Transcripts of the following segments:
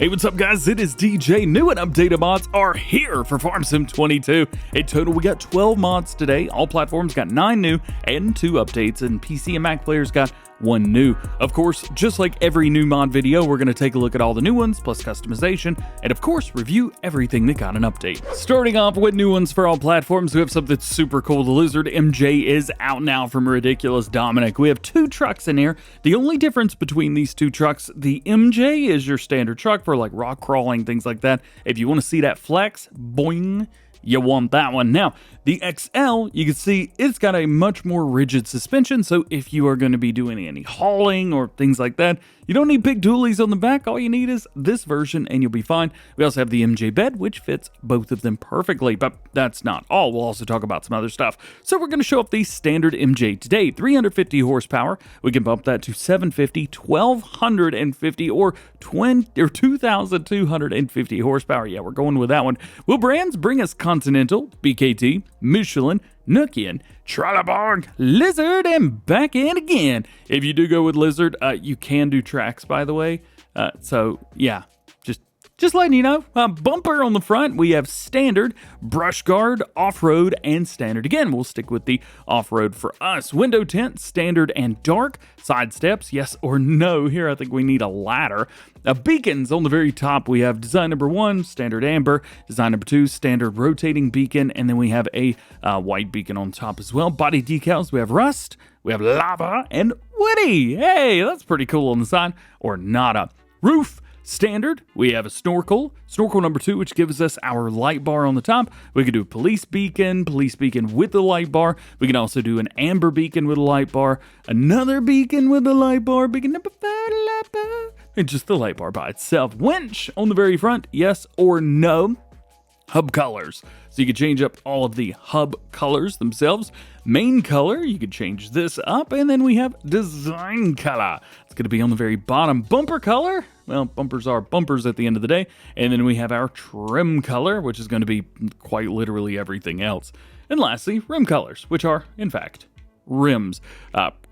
Hey, what's up guys? It is DJ. New and updated mods are here for Farm Sim 22. In total, we got 12 mods today. All platforms got 9 new and 2 updates, and PC and Mac players got 1 new. Of course, just like every new mod video, we're going to take a look at all the new ones, plus customization, and of course, review everything that got an update. Starting off with new ones for all platforms, we have something super cool. The Lizard MJ is out now from Ridiculous Dominic. We have 2 trucks in here. The only difference between these 2 trucks, the MJ is your standard truck for like rock crawling, things like that. If you want to see that flex, boing, you want that one. Now, the XL, you can see it's got a much more rigid suspension, so if you are going to be doing any hauling or things like that, you don't need big dualies on the back. All you need is this version and you'll be fine. We also have the MJ bed, which fits both of them perfectly, but that's not all. We'll also talk about some other stuff. So we're going to show off the standard MJ today. 350 horsepower. We can bump that to 750, 1250, or 2,250 horsepower. Yeah, we're going with that one. Will brands bring us Continental, BKT, Michelin, Nokian, Trelleborg, Lizard, and back in again. If you do go with Lizard, you can do tracks, by the way. So yeah, just letting you know. Bumper on the front, we have standard, brush guard, off-road, and standard. Again, we'll stick with the off-road for us. Window tint, standard and dark. Side steps, yes or no. Here, I think we need a ladder. Beacons on the very top, we have design number 1, standard amber. Design number 2, standard rotating beacon. And then we have a white beacon on top as well. Body decals, we have rust, we have lava, and woody. Hey, that's pretty cool on the side. Or nada. Roof. Standard, we have a snorkel number 2, which gives us our light bar on the top. We could do a police beacon with the light bar. We can also do an amber beacon with a light bar, another beacon with a light bar, beacon number 5, light bar, and just the light bar by itself. Winch on the very front, yes or no. Hub colors, so you can change up all of the hub colors themselves. Main color, you could change this up, and then we have design color. It's going to be on the very bottom. Bumper color, well, bumpers are bumpers at the end of the day. And then we have our trim color, which is going to be quite literally everything else. And lastly, rim colors, which are, in fact, rims.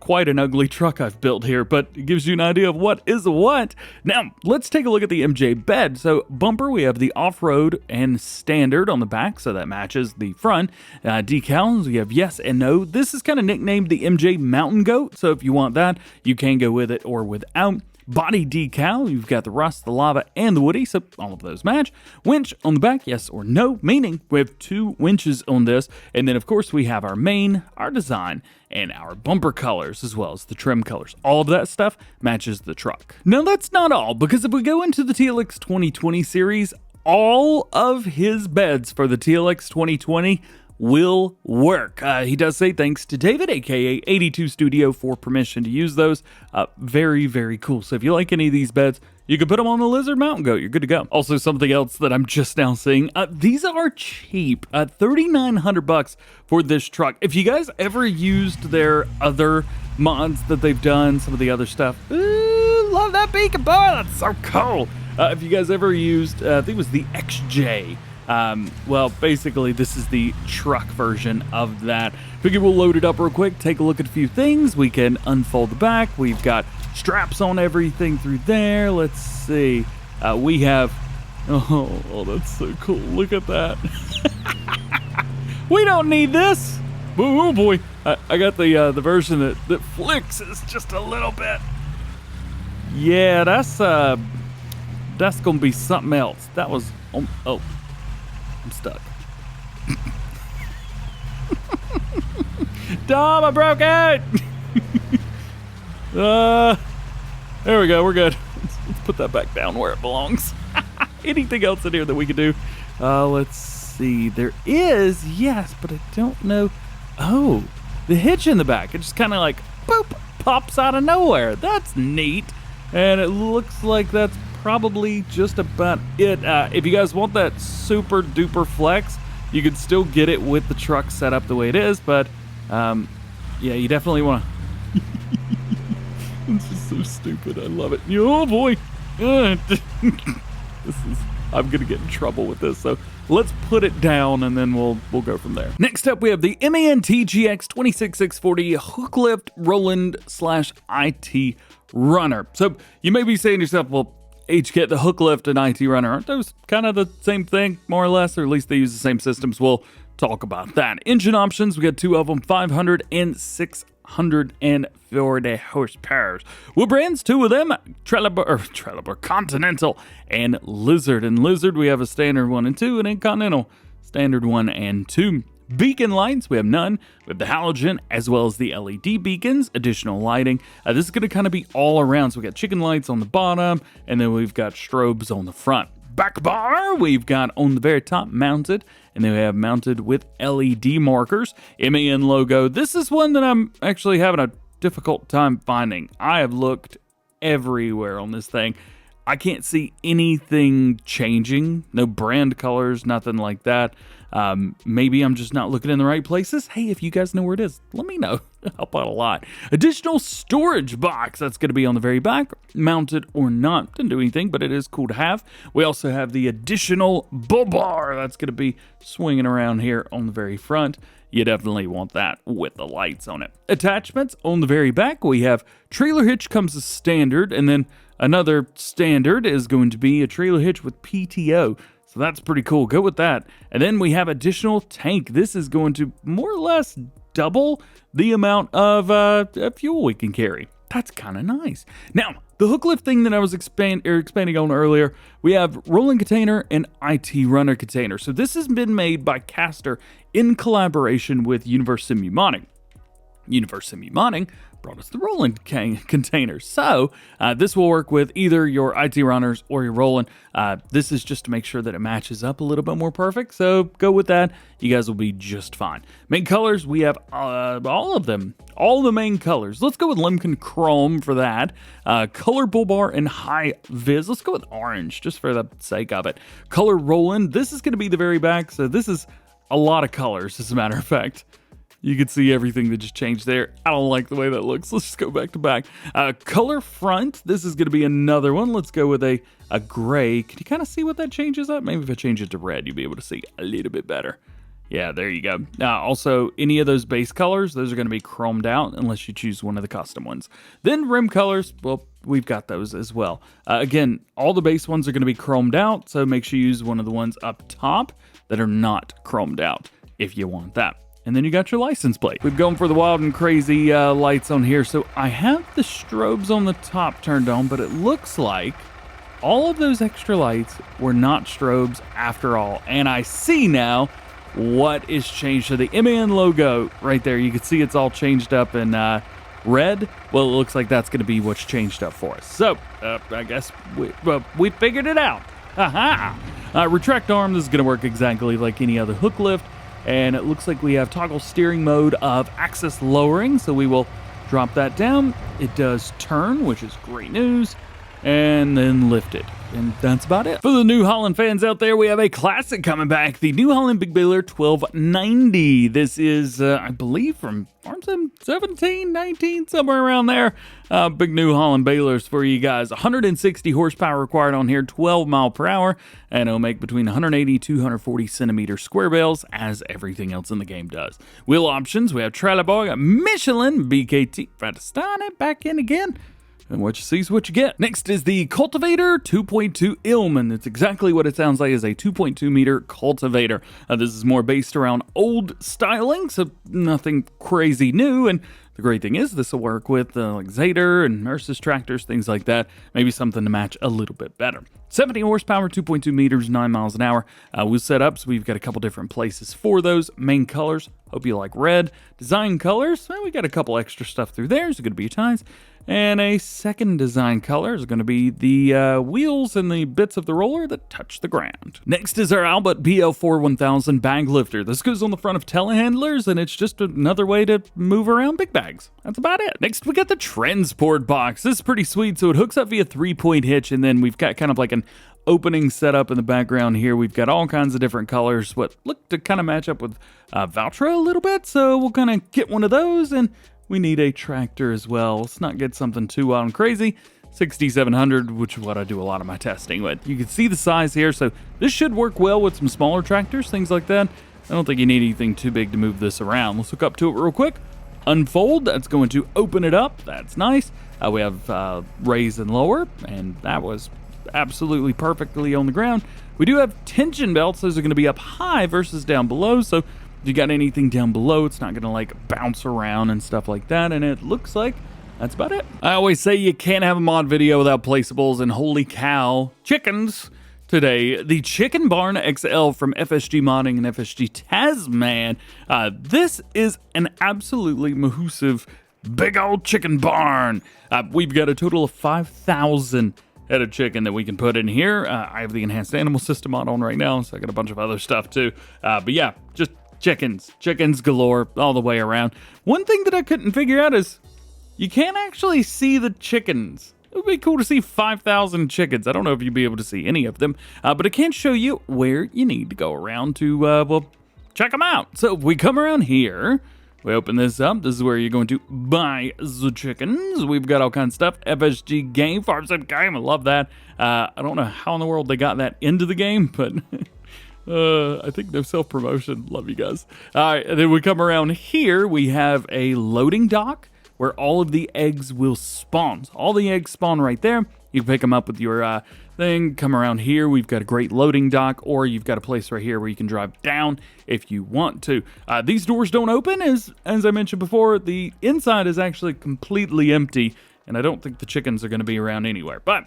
Quite an ugly truck I've built here, but it gives you an idea of what is what. Now, let's take a look at the MJ bed. So bumper, we have the off-road and standard on the back, so that matches the front. Decals, we have yes and no. This is kind of nicknamed the MJ Mountain Goat, so if you want that, you can go with it or without. Body decal, you've got the rust, the lava, and the woody, so all of those match. Winch on the back, yes or no, meaning we have 2 winches on this. And then, of course, we have our main, our design, and our bumper colors, as well as the trim colors. All of that stuff matches the truck. Now, that's not all, because if we go into the TLX 2020 series, all of his beds for the TLX 2020 will work. He does say thanks to David, aka 82 Studio, for permission to use those. Very, very cool. So if you like any of these beds, you can put them on the Lizard Mountain Goat. You're good to go. Also, something else that I'm just now seeing. These are cheap. $3,900 for this truck. If you guys ever used their other mods that they've done, some of the other stuff, ooh, love that beacon, boy, that's so cool. If you guys ever used, I think it was the XJ. Well, basically, this is the truck version of that. Figure we'll load it up real quick, take a look at a few things. We can unfold the back. We've got straps on everything through there. Let's see. We have... Oh, that's so cool. Look at that. We don't need this. Oh, boy. I got the version that flexes just a little bit. Yeah, that's going to be something else. That was... Oh. I'm stuck. Dom, I broke it! There we go, we're good. Let's put that back down where it belongs. Anything else in here that we could do? Let's see. There is, yes, but I don't know. Oh, the hitch in the back. It just kind of like, boop, pops out of nowhere. That's neat. And it looks like that's probably just about it. If you guys want that super duper flex, you can still get it with the truck set up the way it is, but yeah, you definitely want to. It's just so stupid. I love it. Oh boy. I'm gonna get in trouble with this, so let's put it down and then we'll go from there. Next up, we have the MAN-TGX 26640 hook lift Rolland /IT runner. So you may be saying to yourself, well, HK, the hook lift and IT runner, aren't those kind of the same thing, more or less, or at least they use the same systems? We'll talk about that. Engine options, we got two of them, 500 and 640 horsepower. Wheel brands, two of them, Trelleborg, Continental, and Lizard. And Lizard, we have a standard 1 and 2, and a Continental standard 1 and 2. Beacon lights, we have none. We have the halogen as well as the LED beacons, additional lighting. This is going to kind of be all around. So we got chicken lights on the bottom, and then we've got strobes on the front. Back bar, we've got on the very top mounted, and then we have mounted with LED markers. MAN logo. This is one that I'm actually having a difficult time finding. I have looked everywhere on this thing. I can't see anything changing. No brand colors, nothing like that. Maybe I'm just not looking in the right places. Hey, if you guys know where it is, let me know. Help out a lot. Additional storage box. That's going to be on the very back, mounted or not. Didn't do anything, but it is cool to have. We also have the additional bull bar. That's going to be swinging around here on the very front. You definitely want that with the lights on it. Attachments on the very back. We have trailer hitch comes as standard, and then another standard is going to be a trailer hitch with PTO. So that's pretty cool. Go with that. And then we have additional tank. This is going to more or less double the amount of fuel we can carry. That's kind of nice. Now, the hook lift thing that I was expanding on earlier, we have rolling container and IT runner container. So this has been made by Pasture in collaboration with Universe Simu-Modding. Universe Simu-Modding brought us the Rolland container. So this will work with either your IT runners or your Rolland. This is just to make sure that it matches up a little bit more perfect. So go with that. You guys will be just fine. Main colors, we have all of them. All the main colors. Let's go with Lemken Chrome for that. Color Bull Bar and High Vis. Let's go with orange just for the sake of it. Color Rolland. This is going to be the very back. So this is a lot of colors, as a matter of fact. You can see everything that just changed there. I don't like the way that looks. Let's just go back to back. Color front. This is going to be another one. Let's go with a gray. Can you kind of see what that changes up? Maybe if I change it to red, you'll be able to see a little bit better. Yeah, there you go. Also, any of those base colors, those are going to be chromed out unless you choose one of the custom ones. Then rim colors, well, we've got those as well. Again, all the base ones are going to be chromed out, so make sure you use one of the ones up top that are not chromed out if you want that. And then you got your license plate. We've gone for the wild and crazy lights on here. So I have the strobes on the top turned on, but it looks like all of those extra lights were not strobes after all. And I see now what is changed. So the MAN logo right there, you can see it's all changed up in red. Well, it looks like that's going to be what's changed up for us. So I guess we figured it out. Aha! Retract arm, this is going to work exactly like any other hook lift. And it looks like we have toggle steering mode of axis lowering. So we will drop that down. It does turn, which is great news. And then lift it. And that's about it. For the New Holland fans out there, we have a classic coming back. The New Holland BigBaler 1290. This is, I believe, from 17, 19, somewhere around there. Big New Holland balers for you guys. 160 horsepower required on here, 12 mile per hour. And it'll make between 180 to 240 centimeter square bales, as everything else in the game does. Wheel options, we have Trelleborg, Michelin, BKT. Radistani back in again. And what you see is what you get. Next is the Cultivator 2.2 Ilm. It's exactly what it sounds like, is a 2.2 meter cultivator. This is more based around old styling, so nothing crazy new. And the great thing is this will work with like Zader and Mercedes tractors, things like that. Maybe something to match a little bit better. 70 horsepower, 2.2 meters, 9 miles an hour. We'll set up, so we've got a couple different places for those. Main colors, hope you like red. Design colors, well, we got a couple extra stuff through there. It's going to be your ties. And a second design color is going to be the wheels and the bits of the roller that touch the ground. Next is our Albutt BL4 1000 bag lifter. This goes on the front of telehandlers, and it's just another way to move around big bags. That's about it. Next, we got the transport box. This is pretty sweet. So it hooks up via 3-point hitch, and then we've got kind of like an opening setup in the background here. We've got all kinds of different colors, what look to kind of match up with Valtra a little bit. So we'll kind of get one of those, and we need a tractor as well. Let's not get something too wild and crazy. 6700, which is what I do a lot of my testing with. You can see the size here, so this should work well with some smaller tractors, things like that. I don't think you need anything too big to move this around. Let's hook up to it real quick. Unfold, that's going to open it up. That's nice. We have raise and lower, and that was absolutely perfectly on the ground. We do have tension belts. Those are going to be up high versus down below. So if you got anything down below, it's not going to like bounce around and stuff like that. And it looks like that's about it. I always say you can't have a mod video without placeables, and holy cow, chickens. Today, the Chicken Barn XL from FSG Modding and FSG Tasman. This is an absolutely massive, big old chicken barn. We've got a total of 5,000 head of chicken that we can put in here. I have the enhanced animal system on right now, so I got a bunch of other stuff too. But yeah, just chickens galore all the way around. One thing that I couldn't figure out is you can't actually see the chickens. It would be cool to see 5,000 chickens. I don't know if you'd be able to see any of them, but it can show you where you need to go around to, well, check them out. So if we come around here, we open this up. This is where you're going to buy the chickens. We've got all kinds of stuff. FSG game, Farm Sim game. I love that. I don't know how in the world they got that into the game, but I think no self-promotion. Love you guys. All right, and then we come around here. We have a loading dock where all of the eggs will spawn. So all the eggs spawn right there. You can pick them up with your thing. Come around here. We've got a great loading dock, or you've got a place right here where you can drive down if you want to. These doors don't open, as I mentioned before. The inside is actually completely empty, and I don't think the chickens are going to be around anywhere, but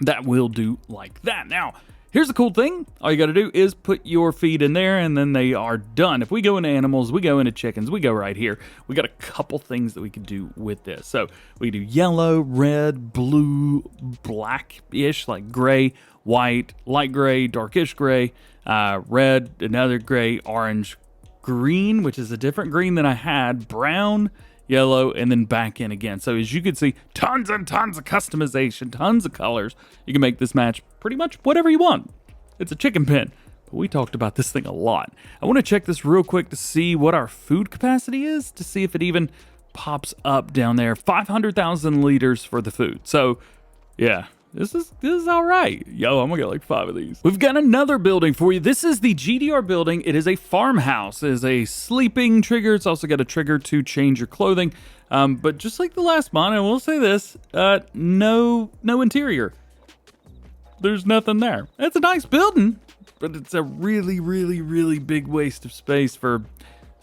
that will do like that. Now, here's the cool thing. All you got to do is put your feed in there, and then they are done. If we go into animals, we go into chickens, we go right here. We got a couple things that we can do with this. So we do yellow, red, blue, black-ish, like gray, white, light gray, darkish gray, red, another gray, orange, green, which is a different green than I had, brown, yellow, and then back in again. So as you can see, tons and tons of customization, tons of colors. You can make this match pretty much whatever you want. It's a chicken pen, but we talked about this thing a lot. I want to check this real quick to see what our food capacity is, to see if it even pops up down there. 500,000 liters for the food. So yeah, this is all right. Yo, I'm gonna get like 5 of these. We've got another building for you. This is the GDR Building. It is a farmhouse. It is a sleeping trigger. It's also got a trigger to change your clothing. But just like the last mod, I will say this, no interior. There's nothing there. It's a nice building, but it's a really, really, really big waste of space for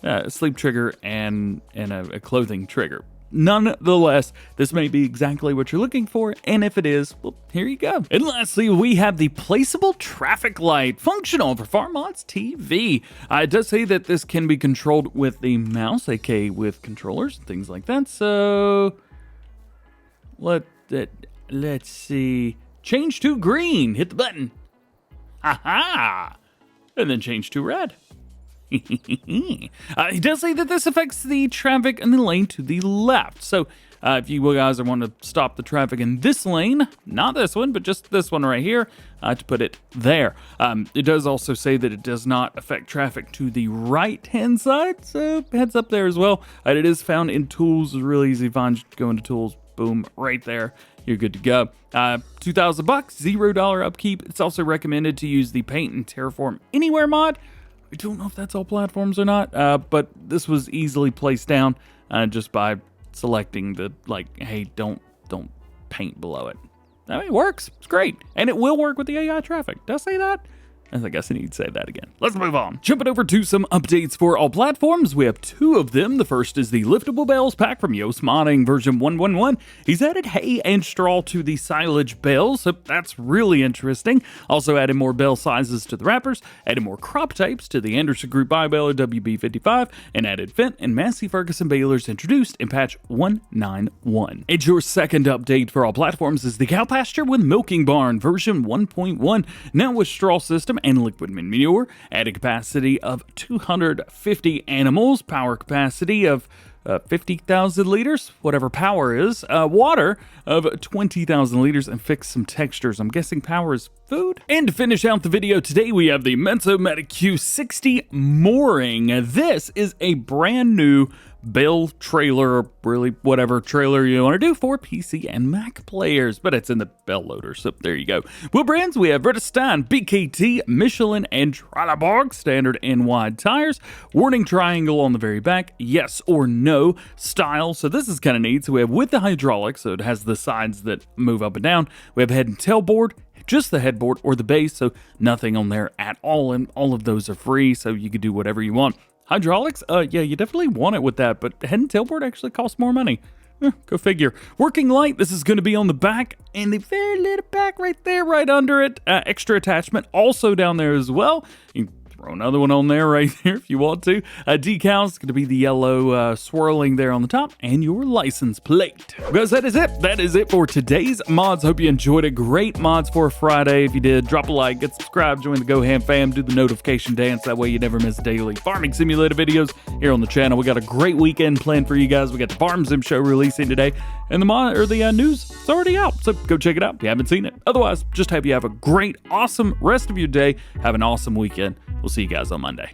a sleep trigger and a clothing trigger. Nonetheless, this may be exactly what you're looking for, and if it is, well, here you go. And lastly, we have the Placeable traffic light, functional for Farm Mods TV. It does say that this can be controlled with the mouse, aka with controllers and things like that. So let's see. Change to green. Hit the button. Aha! And then change to red. He does say that this affects the traffic in the lane to the left. So if you guys want to stop the traffic in this lane, not this one, but just this one right here, to put it there. It does also say that it does not affect traffic to the right-hand side, so heads up there as well. It is found in tools. It's really easy to find. Just go into tools, boom, right there. You're good to go. $2,000, $0 upkeep. It's also recommended to use the Paint and Terraform Anywhere mod. I don't know if that's all platforms or not, but this was easily placed down just by selecting the, like, hey, don't paint below it. I mean, it works. It's great. And it will work with the AI traffic. Did I say that? I guess I need to say that again. Let's move on. Jumping over to some updates for all platforms. We have 2 of them. The first is the Liftable Bales pack from Yoast Modding version 1.11. He's added hay and straw to the silage bales, so that's really interesting. Also added more bale sizes to the wrappers, added more crop types to the Anderson Group BuyBaler WB55, and added Fendt and Massey Ferguson balers introduced in patch 191. And your second update for all platforms is the Cow Pasture with Milking Barn version 1.1. Now with straw system and liquid manure, added capacity of 250 animals, power capacity of 50,000 liters, whatever power is, water of 20,000 liters, and fix some textures. I'm guessing power is food. And to finish out the video today, we have the Metsjö MetaQ 60 mooring. This is a brand new bale trailer, really whatever trailer you want to do for PC and Mac players, but it's in the bell loader, so there you go. Wheel brands, we have Bridgestone, BKT, Michelin, and Trelleborg standard and wide tires. Warning triangle on the very back, yes or no style. So this is kind of neat. So we have with the hydraulics, so it has the sides that move up and down. We have head and tail board, just the headboard or the base, so nothing on there at all, and all of those are free, so you can do whatever you want. Hydraulics, yeah, you definitely want it with that, but head and tailboard actually costs more money. Go figure. Working light, this is going to be on the back, and the very little back right there, right under it. Extra attachment also down there as well. You can throw another one on there right there if you want to. Decals, going to be the yellow swirling there on the top, and your license plate. Guys, that is it. That is it for today's mods. Hope you enjoyed it. Great mods for a Friday. If you did, drop a like, get subscribed, join the GoHam fam, do the notification dance. That way you never miss daily farming simulator videos here on the channel. We got a great weekend planned for you guys. We got the Farm Sim show releasing today, and the news is already out, so go check it out if you haven't seen it. Otherwise, just hope you have a great, awesome rest of your day. Have an awesome weekend. We'll see you guys on Monday.